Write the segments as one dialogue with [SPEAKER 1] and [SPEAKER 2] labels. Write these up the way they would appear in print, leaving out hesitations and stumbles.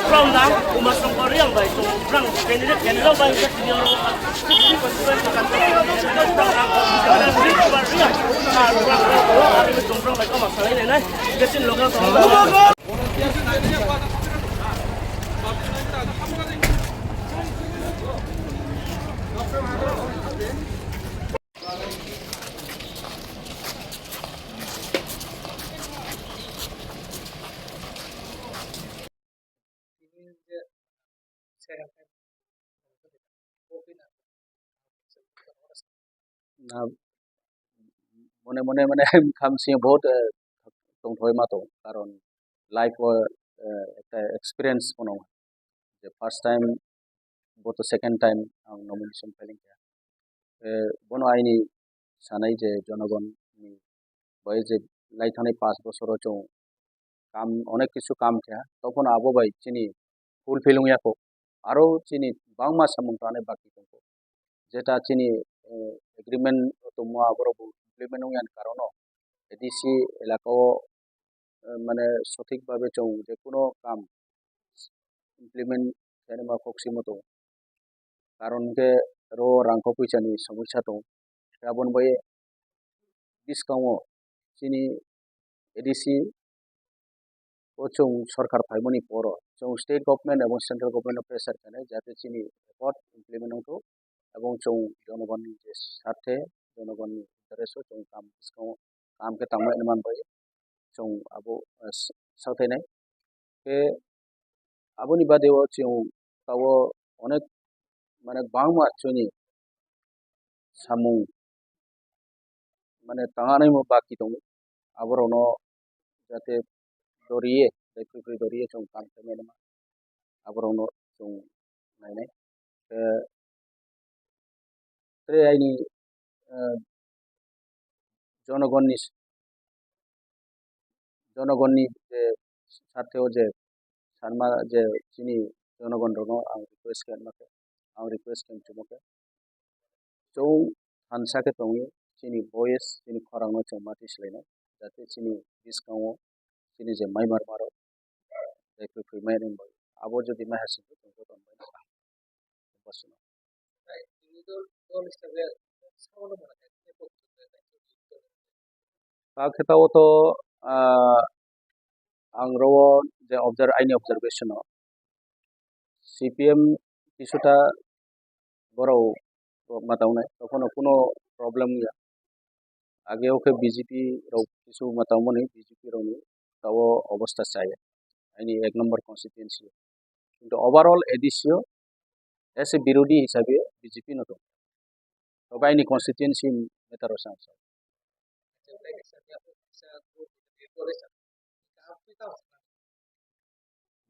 [SPEAKER 1] From now, umas ng Korean ba ito? From Canada ba yung siguro 60% sa kanila?
[SPEAKER 2] মনে মনে মানে খামসি বহুত টংথই মা তো কারণ লাইফ একটা এক্সপিরিয়েন্স কোনো যে ফার্স্ট টাইম বত সেকেন্ড টাইম आं नमिनेशन फाइलिं बनो आइनि सानाय जे जनगण नि बाय जे लाइथानाय 5 বছর চौ কাম অনেক কিছু কাম থা তখন আবো বাই চিনি ফুলফিলিং ইয়াকো আরো চিনি বাংমা সামুংটানে বাকি দंखौ যেটা চিনি এগ্রিমেন্ট তো মো আবরো ইমপ্লিমেন্ট ইয়ান কারণ এডিসি এলাকাও মানে সঠিকভাবে চৌ যে কোনো কাম ইমপ্লিমেন্ট যেনেবা ফক্সি মতো কারণ কে रो रांखौ फैसानि समस्या दं गाबोन बै डिसकाउन्टआव चिनि एडिसि चौ सरकार फाइमनि पर चौ स्टेट गभर्नमेंट एवं सेंट्रल गभर्नमेंट प्रेसार थानाय जाहाथे चिनि रेकर्ड इमप्लिमेन्टखौ एवं चौ जनगणनि जे साथे जनगणनि इन्टारेस्ट चौ काम डिसकाउन्ट काम के तांबाय मान बै चौ आबो साथायनाय के आबोनि बादेव चौ तावो अनेक माने बांमा चौनि सामुं माने तांगानै मो बाकी दं आबरनो जाहाथे दरिये दैफोरखौ दरिये चौ काम खालामनाय आबरनो चौ नायनाय त्रे आइनि जनगणनि जे साथेव जे सानमा जे चिनि जनगण दङ आं रिक्वेस्ट खालामो आं रिक्वेस्ट खालामो चौ हानसा के दङ चिनि भয়েস चिनि खरांनो चौ माथि सलायनाय जाहाथे चिनि डिसकाउन्टआव चिनि जे माइमार मारो दैफोरखौ माइरेन बाय आबो जदि माहासिन दंखौ दंबाय बसनो ता खेताव तो आं रो जे आइनि ऑब्जर्वेशन सीपीएम किछुटा बरो मातावनाय तखनो कोनो प्रॉब्लम गया आगे ओके बीजेपी रो किछु मातावमनि बीजेपी रोनि ताव अवस्था चाहे आइनि 1 नंबर कन्स्टिट्युएंसी किंतु ओवरऑल एडिसियो एस ए विरोधी हिसाबै बीजेपी न दं तो आइनि कन्स्टिट्युएंसी मेटार सांस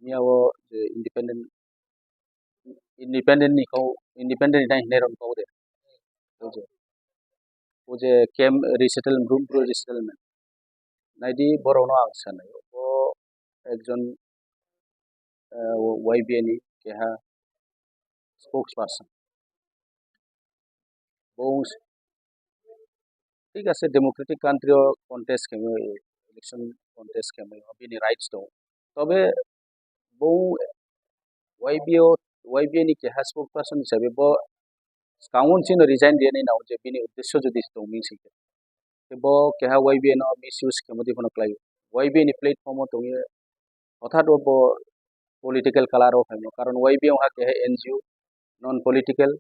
[SPEAKER 2] मियावो जे इंडिपेंडेंट निखौ इंडिपेंडेंट नाइ नेरन को दे ओजे केम रिसेटल ग्रुप रिसेटलमेंट नाइदि बरोनो आं सानाय ओ एकजन वाईबीएनि केहा स्पोक्स पर्सन बोस ठीक আছে democratic country contest chemo election contest chemo बिनि राइट्स दं तबे बो वाईबीएनि केहा स्पोक्स पर्सन हिसाबै बो काउन चिन रिजाइन दिने नाउ जे बिनि उद्देश्य जदि दं मिसिक के बो केहा वाईबीएन मिसयूज केमदि फन क्लाय वाईबीएनि प्लेटफॉर्म दं अर्थात बो पॉलिटिकल कलर ऑफ है कारण वाईबीएन हा के NGO non political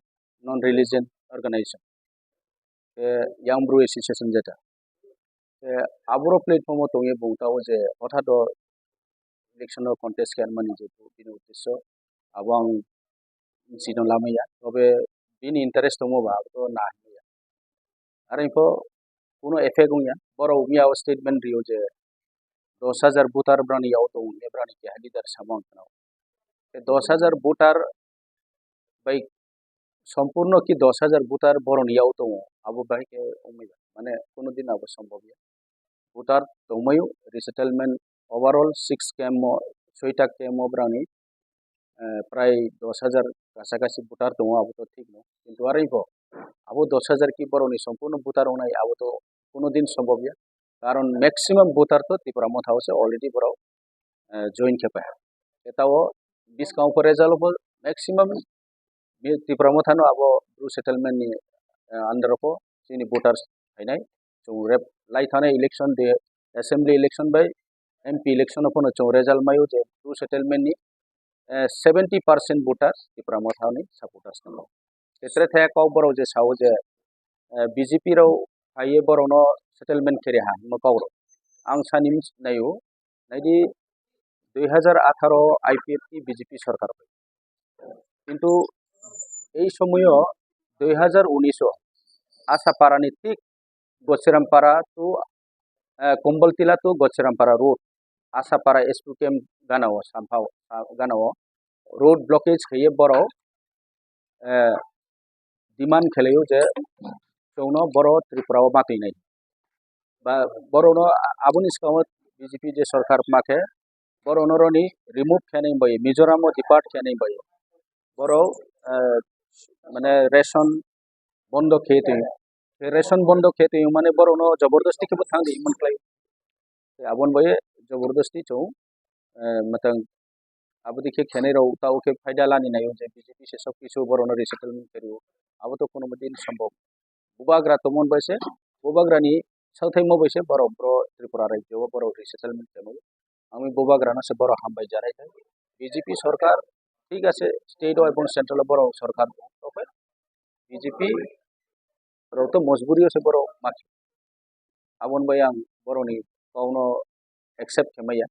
[SPEAKER 2] non religion organisation young Bru association जेटा आबरो प्लेटफॉर्म दं बुंताव जे अर्थात इलेक्शन कन्टेस्ट के मानि जे बिनि उद्देश्य आबो आं सिनो लामैया तबे बिनि इंटरेस्ट दङबा तो ना हैया आरो इखौ कोनो एफेक्ट गया बरो मियाव स्टेटमेंट रियो जे 10,000 भोटार ब्रानियाव दं एब्रानि के लीडर सामन 10,000 भोटार बाय सम्पूर्ण कि 10,000 भोटार बरनियाव दङ abo bahi ke umai mane kono din abo সম্ভব ya voter tomayu resettlement overall 6 km 6টা km brani প্রায় 10,000 কাছাকাছি ভোটার দङ আবো তো ঠিক ন কিন্তু আরইবো আবো 10,000 কি বরনি সম্পূর্ণ ভোটার নাই আবো তো কোনোদিন সম্ভব ya কারণ ম্যাক্সিমাম ভোটার তো ত্রিপুরা মথা হচ্ছে অলরেডি বড় জয়েন খেপা এটাও ডিসকাউন্ট করে যালবো ম্যাক্সিমাম ত্রিপুরা মথানো আবো ব্রু সেটেলমেন্ট नि अंडर को जोंनि भोटार्स फायनाय जों रेप लाई थानाय इलेक्शन दे assembly election by MP election अपनो जों रिजल्ट मायो जे ब्रु सेटेलमेंट नि 70% भोटार्स त्रिपुरा मथानि सपोर्टार्स दङ तेसरे थाया काव बरो जे साव जे बीजेपी राव फायो बरनो सेटेलमेंट केरे हा मकावरो आं सानि नायो नायदि 2018 आईपीएफ नि बीजेपी सरकार किन्तु এই সময়ও 2019 आसापारानि ठीक Gacherampara to Kambaltila to Gacherampara road Asapara SP केम गानाव सामफाव गानाव रोड ब्लकेज खैये बरो डिमांड खेलायो जे जौनो बरो त्रिपुरा माकैनाय बा बरोनो आबुनि सिगाङाव बीजेपी जे सरकार माखे बरोनो रनि रिमुभ खेनाय बाय मिजोराम डिपार्ट खेनाय बाय बरो माने रेशन बंद खेते रेशन बंद खेते माने बरोनो जबरदस्ती के थांदि मनख्लाय आबन बये जबरदस्ती चौ मतंग आबदि के खेने रौ ताउ के फायदा लानि नायो जे बीजेपी से सब किछु बरोनो रिसेटलमेंट करियो आबो तो कोनो मदिन संभव बुबाग्रा तो मन बयसे बुबाग्रानि साउथाय मो बयसे बरो ब्रो त्रिपुरा राज्यो बरो रिसेटलमेंट केनो आमी बुबाग्राना से बरो हामबाय जानाय थाय बीजेपी सरकार ठीक আছে स्टेट এবং সেন্ট্রাল বড় সরকার ওকে বিজেপি রত মজবুরি আছে বড় মাকি আবন ভাই আং বড়নি কাউনো একসেপ্ট খেমাইয়া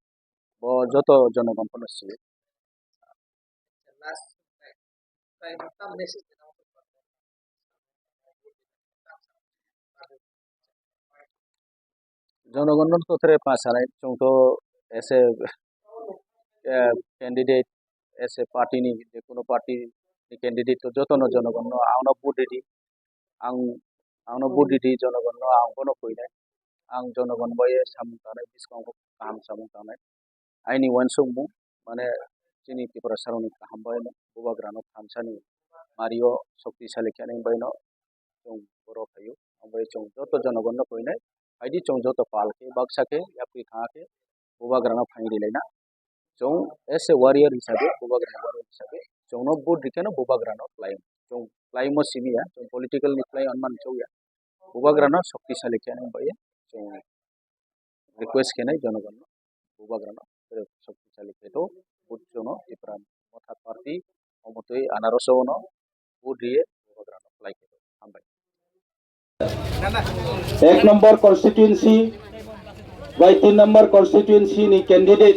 [SPEAKER 2] ব যত জনগণ পনসি জনগণ তো তরে পাছানাই চংতো এসে कैंडिडेट ऐसे पार्टी नि जे कोनो पार्टी नि कैंडिडेट तो जतन जनगण आंनो बुडिदि आंनो बुडिदि जनगण आं बनो फैनाय आं जनगण बये सामतानाय बिस्कांग काम सामतानाय आइनि वनसुमु माने जोंनि त्रिपुरा सारनि काम बयनो बुबाग्रानो थामसानि मारियो शक्तिशाली खेनाय बयनो जों बर' फायो ओमफ्राय जों जत जनगण फैनाय बायदि जों जत पालके बाक्साके यापि थाङाके बुबाग्रानो फाइरिलायना जों एस ए वारियर हिसाबै बुबाग्रानो वारियर हिसाबै जोंनो बुट दिखेनो बुबाग्रानो लाइम जों लाइम सिबिया जों पॉलिटिकल निफ्राय अनमान चौया बुबाग्रानो शक्तिशाली खेनाय बये जों रिक्वेस्ट खेनाय जनगण बुबाग्रानो शक्तिशाली खेतो बुट जोनो त्रिपुरा मथा पार्टी अमतै आनारसनो बुट दिए बुबाग्रानो लाइकेतो हामबाय
[SPEAKER 3] एक नंबर कन्स्टिट्युएन्सी बाय 3 नंबर कन्स्टिट्युएन्सी नि कैंडिडेट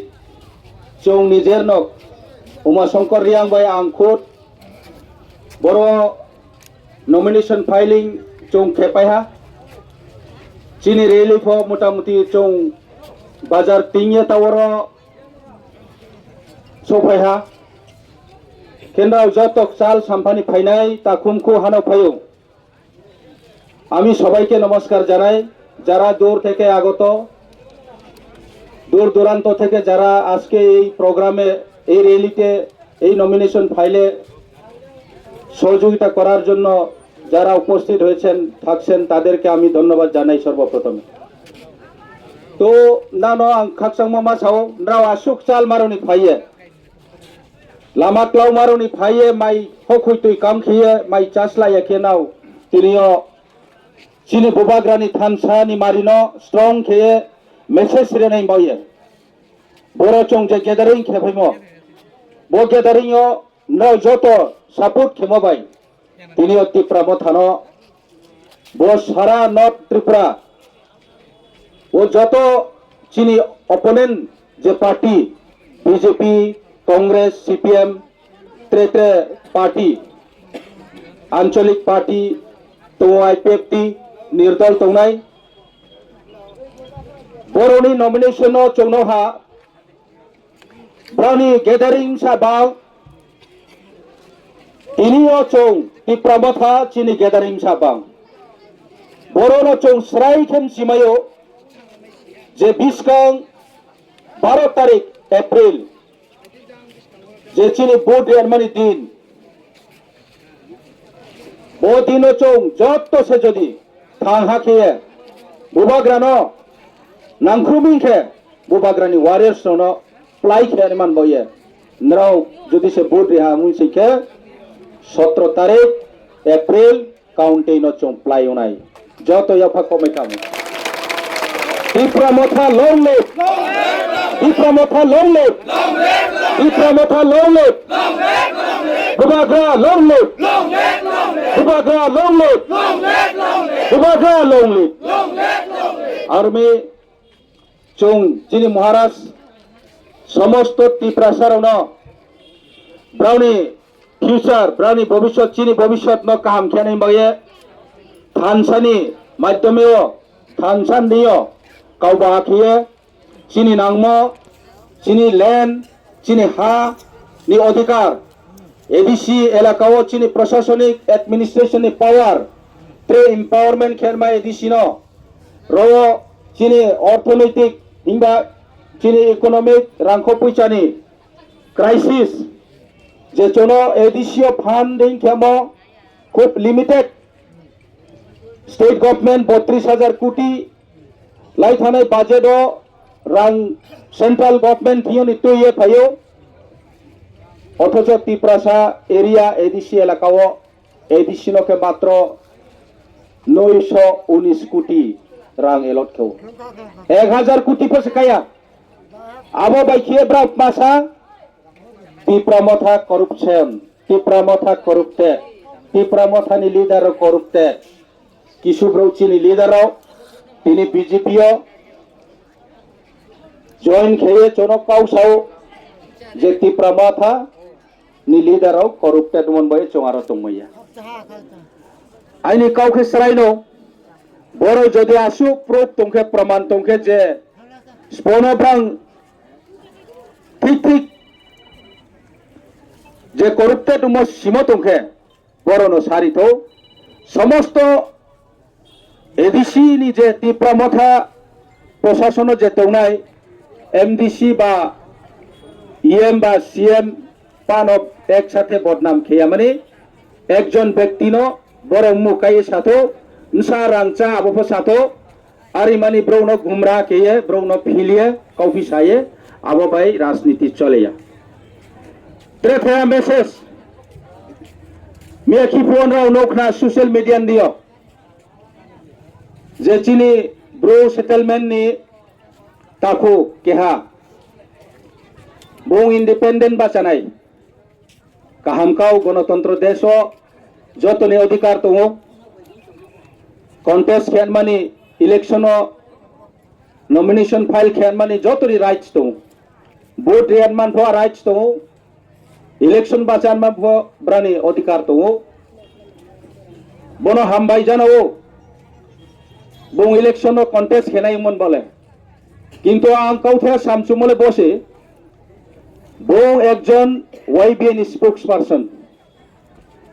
[SPEAKER 3] जों निजेरनो उमाशंकर रियांग बाय आंखुद बरो नॉमिनेशन फाइलिंग जों खेपायहा चिनी रेलिफो मोटामुटी जों बाजार तिंगे तावरो सोफायहा केन्द्राव जतक साल सामफानी फाइनाय ताकुमखो हानो फायो আমি সবাইকে নমস্কার জানাই যারা দূর থেকে আগত দূর দূরান্ত থেকে যারা আজকে এই প্রোগ্রামে এই র্যালিতে এই নমিনেশন ফাইলে সহযোগিতা করার জন্য যারা উপস্থিত হয়েছেন থাকছেন তাদেরকে আমি ধন্যবাদ জানাই সর্বপ্রথমে তো না ন আং খাকসাং মামা সাও নাও আসুক চাল মারনি ফাইয়ে লামা ক্লাউ মারনি ফাইয়ে মাই হকুই তুই কাম খিয়ে মাই চাসলাইয়া কেনাও তিনিও চিনি বুবাগ্রানি থানসানি মারিनो स्ट्रंग खेये मेसेज रेनाय बाये बर' चं जे गेदारिं खेफैमो बो गेदारिंयो न जतो सापोर्ट खेमबाय तिनियो त्रिपुरा मथानो बो सारा नर्थ त्रिपुरा वो जतो चिनी ओपोनेंट जे पार्टी बीजेपी कांग्रेस सीपीएम त्रे पार्टी आंचलिक पार्टी तो आईपीएफटी निर्दल तंनाय बर'नि नमिनेशन चौनहा ब्राउनी गेदारिं साबाव इनियो चौ त्रिपुरा मथा चिनी गेदारिं साबाव बरोनो चों सराय खेम सिमायो जे 20 गां 12 तारीख एप्रिल जे चिनी बोर्ड रेनमानी दिन बो दिनो चों जत्तो से जदि थांग हाखिए बुबाग्रानो नांख्रुमिं खे बुबाग्रानी वारियर्स नो प्लाई खे मान बये नराव जदि से बोर्ड रेहा मुंसे के 17 तारीख एप्रिल काउंटे नो चों प्लाई उनाई जतो यफा कमेकामु Ipramotha long live! Ipramotha long live! Ipramotha long live! Bubagra long live! Bubagra long live! Bubagra long live! Army Chung Jini Maharaj Samosto Tiprasarano Brownie Future Brownie Bobishot Chini Bobishot no Kaham Kyanin Baye Tansani Maddomeo Tansan Dio Kauba Kia, Chini Nangmo, Chini Land, Chini Ha, Ni Odhikar, ADC Elakao, Chini Prashasonic Administration Power, Trade Empowerment Kerma ADC Rowo, Chini Ortholytic, Himba, Chini Economic, Rankopuchani, Crisis, Jechono ADC Funding Kemo, Kup Limited, State Government 32,000 Kuti, लाई थाने बाजेडो रंग central government थियो नि तो ये भयो अथच Tiprasa area ADC एलाकाओ ADC नो के मात्र 919 कोटी रंग एलॉट खौ 1000 कोटी पर सकाया आबो बाइखिए ब्राउट मासा तिप्रामथा करप्शन तिप्रामथा करप्टे तिप्रामथा नि लीडर करप्टे किशु ब्राउची नि लीडर তিনি বিজেপিও জয়েন খেয়ে চনকাও সাও যে তিপ্রামাথা নি লিডারাও করপ্টেড মনবাই চঙারা তংমাইয়া আইনি কাউকে সরাইনো বড় যদি আসু প্রুফ তংকে প্রমাণ তংকে যে স্পনব্রাং ঠিক ঠিক যে করপ্টেড মো সিম তংকে বড় নো সারিতো সমস্ত एडीसी नि जे तिप्रामथा प्रशासन जे तौनाय एमडीसी बा ईएम बा सीएम पानो एक साथे बदनाम खेया माने एकजन व्यक्तिनो बरं मुकाय साथो नसा रांचा आबो साथो आरि माने ब्रौनो घुमरा खेये ब्रौनो फिलिये कॉफी साये आबो भाई राजनीति चलेया त्रेथया मेसेज मे खिफोन राव नोखना सोशल मीडिया दियो जे चिनी ब्रो सेटलमेंट नि ताखो केहा बं इंडिपेंडेंट बाचानाय काहामकाव गणतंत्र देशो जतने अधिकार दङ कन्टेस्ट खेनमानि इलेक्शन नॉमिनेशन फाइल खेनमानि जतनि राइट्स दङ भोट रेनमान फो राइट्स दङ इलेक्शन बाचानमा फो ब्रानि अधिकार दङ बनो हामबाय जानाओ बं इलेक्शन कन्टेस्ट खेनायमोन बोले किंतु आं काउथे सामसुमले बसे बं एकजन वाईबीए नि स्पोक्स पर्सन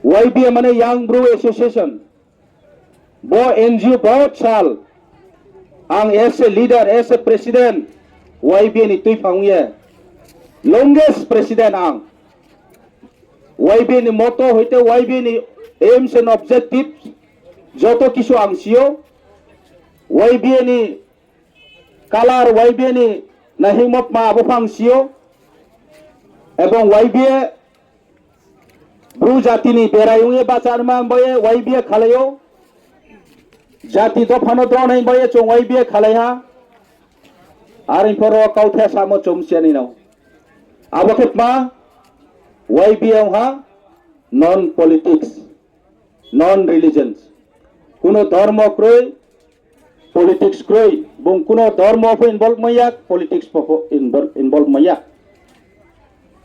[SPEAKER 3] वाईबीए माने यांग ब्रू एसोसिएशन बो एनजीओ बहुत साल आं as a leader as a president YBA नि तुई फांगिए लॉन्गेस्ट प्रेसिडेंट आं वाईबीए नि मोटो होइते वाईबीए नि एम्स एंड ऑब्जेक्टिव्स जतो किछु आं सियो वाईबीए नि कालार वाईबीए नि नाहिमप मा आबोफां सियो एवं वाईबीए ब्रू जाति नि बेरायुए बाचार मा बये वाईबीए खालायो जाति दफानो दो नै बये चों वाईबीए खालाया आरिन फरो काउथे सामो चोमसियानि नाव आबोखेप मा वाईबीए हा नॉन पॉलिटिक्स नॉन रिलीजन्स कुनो धर्म क्रय पॉलिटिक्स क्रय बं कुनो धर्म फो इनवॉल्व मया पॉलिटिक्स फो इनवॉल्व मया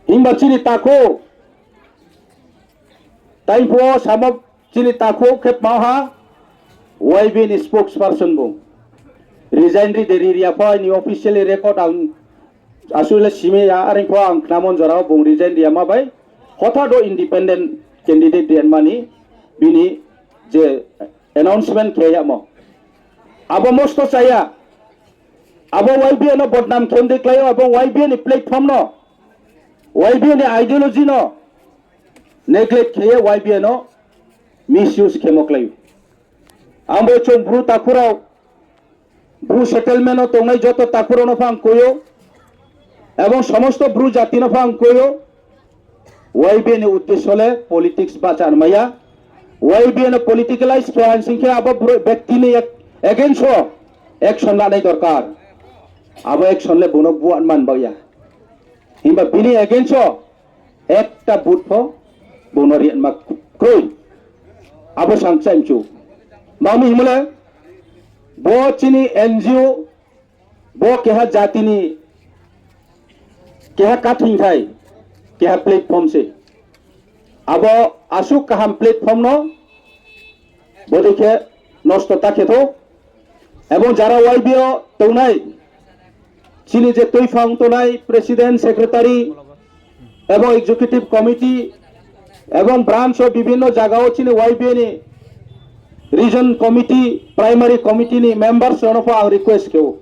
[SPEAKER 3] हिंबा चिनि ताको ताइफो सामक चिनि ताको खेप माहा वाईबी नि स्पोक्स पर्सन बं रिजाइन रि देरिया फो नि ऑफिशियली रेकॉर्ड आं आसुले सिमे या आरिफो आं नामन जराव बं रिजाइन दिया मा बाय हथा दो इंडिपेंडेंट कैंडिडेट देन मानी बिनि जे अनाउंसमेंट खेया मो abo mosto saya abo YBN no bodnam khem deklayo abo YBN ni platform no YBN ni ideology no neglect kheye YBN no misuse khemoklayo ambo chung bru takurao Bru settlement তোমরাই যত তাকুরনো ফাং কইও এবং সমস্ত Bru জাতিনো ফাং কইও ওয়াইবিএন উদ্দেশ্য হলে politics বাঁচান মাইয়া ওয়াইবিএন পলিটিক্যালাইজ খেয়ান সিংহে আব ব্যক্তিনি এগেন্স্ট একশন লানাই দরকার আব একশন লে বনো বুয়ান মান বাইয়া হিমবা বিনি এগেন্স্ট একটা বুট ফ বনরিয়ান মা কই আব সাংচাইমচু মামি হিমলে bo chini NGO bo keha jatini keha kathing thai keha platform se abo asuk kaham platform no bodike nosto taketho ebong jara YBO tonai chini je toifang tonai president secretary ebong executive committee ebong branch o bibhinno jagao chini YBO ni region committee primary committee ni members of our request keu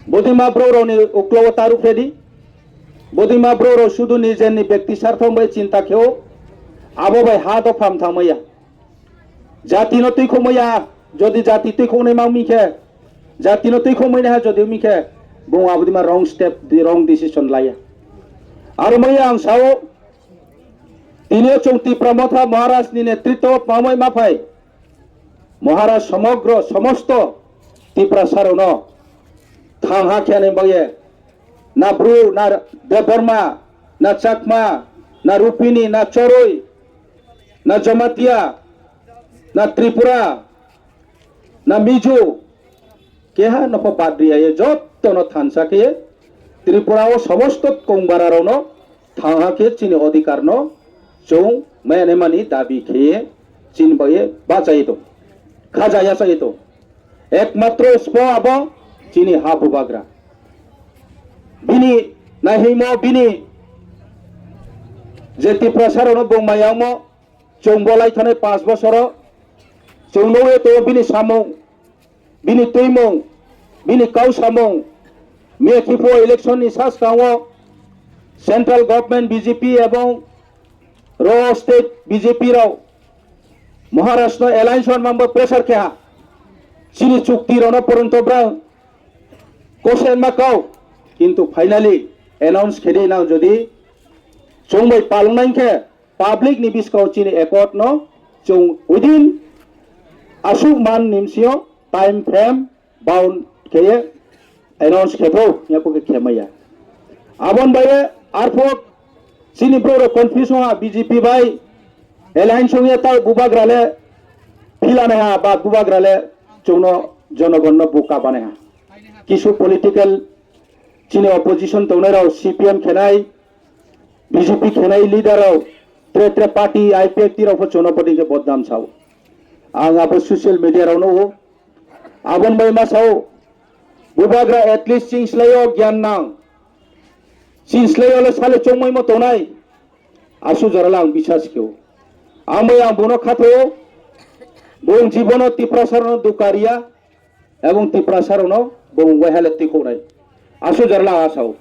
[SPEAKER 3] bodima bro ro ni oklo taru fedi bodima bro ro shudu nijen ni byakti sarthom bai chinta keu abo bai ha do pham thamaya jati no tui khomaya jodi jati tui khone ma mi khe jati no tui khomai na jodi mi khe bo abodima wrong step the wrong decision laya aru maya ang sao tinio chongti pramotha maharaj ni netritw pamai ma phai মহারাজ সমগ্র সমস্ত ত্রিপ্রাসারণ থাংহা খেয়ানে বাগে না Bru না দেববর্মা না চাকমা না রূপিনী না চরই না জমাতিয়া না ত্রিপুরা না মিজো কেহা নফ পাদ্রিয়া যত ন থানসাকে ত্রিপুরা ও সমস্ত কংবারারণ থাংহাকে চিনি অধিকার ন চৌ মেনে মানি দাবি খেয়ে চিন বাগে বাঁচাই দো খাজা ইয়াসা itu একমাত্র স্প আব চিনি হাফু বাগরা বিনি নাহিমো বিনি যেতি প্রসারণ বংমায়াম চংবলাই থানে 5 বছর চংনৌয়ে তো বিনি সামং বিনি তৈমং বিনি কাউ সামং মেখিফো ইলেকশন নি সাস কাও সেন্ট্রাল গভর্নমেন্ট বিজেপি এবং র স্টেট বিজেপি রাও মহারাষ্ট্র এলায়েন্স মামব প্রেসার কেহা চিনি চুক্তি রণ পর্যন্ত ব্রাং কোশেন মাকাও কিন্তু ফাইনালি অ্যানাউন্স খেদি নাও যদি চংবাই পালংনাইখে পাবলিক নি বিস্কাও চিনি একট ন চং উইদিন আসুক মান নিমসিও টাইম ফ্রেম বাউন্ড খেয়ে অ্যানাউন্স খেফো ইয়াপকে খেমাইয়া আবন বাইয়ে আরফক চিনি ব্রো কনফিউশন বিজেপি বাই এলাইন সঙ্গে তার বুবাগ্রালে ফিলানে হা বা বুবাগ্রালে চৌন জনগণ বুকা বানে হা কিছু পলিটিক্যাল চিনি অপোজিশন তৌনারাও সিপিএম খেনাই বিজেপি খেনাই লিডারাও त्रे त्रे पार्टी आईपीएफ तिराव चौनपटी के बदनाम साव आं अब सोशल मीडिया रावनो आबन बाय मा साव बुबाग्रा एटलिस्ट चिंसलायो ज्ञान नां चिंसलायो ले साले चौमै म तोनाय आसु जराला आं बिसास केव आमय आं बनो खाथो बं जीवन तिप्रासारन दुकारिया एवं तिप्रासारन बं वहाले तिखौनाय आसु जराला आसाव